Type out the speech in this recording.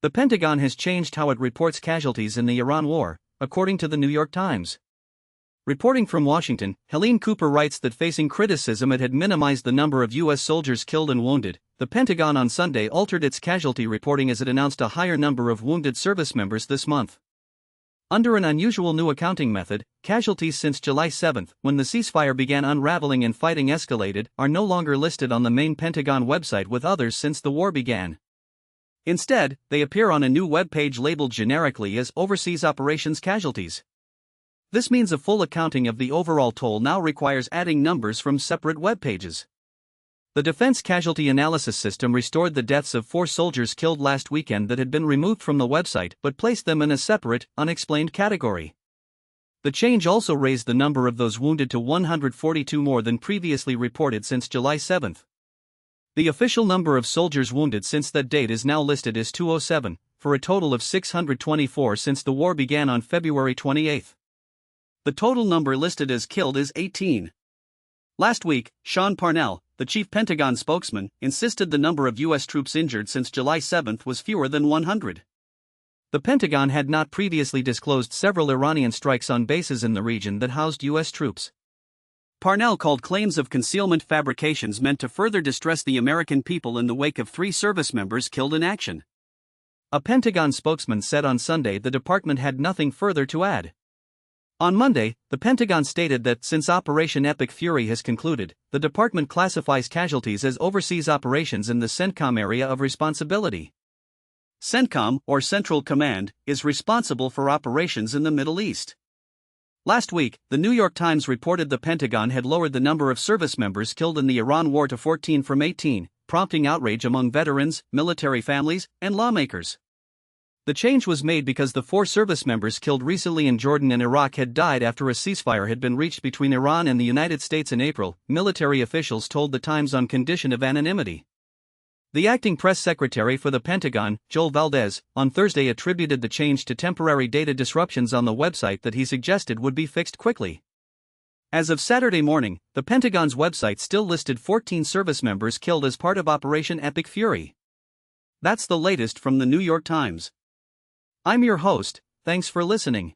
The Pentagon has changed how it reports casualties in the Iran war, according to the New York Times. Reporting from Washington, Helene Cooper writes that facing criticism it had minimized the number of U.S. soldiers killed and wounded. The Pentagon on Sunday altered its casualty reporting as it announced a higher number of wounded service members this month. Under an unusual new accounting method, casualties since July 7, when the ceasefire began unraveling and fighting escalated, are no longer listed on the main Pentagon website with others since the war began. Instead, they appear on a new web page labeled generically as Overseas Operations Casualties. This means a full accounting of the overall toll now requires adding numbers from separate web pages. The Defense Casualty Analysis System restored the deaths of 4 soldiers killed last weekend that had been removed from the website but placed them in a separate, unexplained category. The change also raised the number of those wounded to 142 more than previously reported since July 7. The official number of soldiers wounded since that date is now listed as 207, for a total of 624 since the war began on February 28. The total number listed as killed is 18. Last week, Sean Parnell, the chief Pentagon spokesman, insisted the number of U.S. troops injured since July 7 was fewer than 100. The Pentagon had not previously disclosed several Iranian strikes on bases in the region that housed U.S. troops. Parnell called claims of concealment fabrications meant to further distress the American people in the wake of 3 service members killed in action. A Pentagon spokesman said on Sunday the department had nothing further to add. On Monday, the Pentagon stated that since Operation Epic Fury has concluded, the department classifies casualties as overseas operations in the CENTCOM area of responsibility. CENTCOM, or Central Command, is responsible for operations in the Middle East. Last week, the New York Times reported the Pentagon had lowered the number of service members killed in the Iran war to 14 from 18, prompting outrage among veterans, military families, and lawmakers. The change was made because the 4 service members killed recently in Jordan and Iraq had died after a ceasefire had been reached between Iran and the United States in April, military officials told the Times on condition of anonymity. The acting press secretary for the Pentagon, Joel Valdez, on Thursday attributed the change to temporary data disruptions on the website that he suggested would be fixed quickly. As of Saturday morning, the Pentagon's website still listed 14 service members killed as part of Operation Epic Fury. That's the latest from the New York Times. I'm your host, thanks for listening.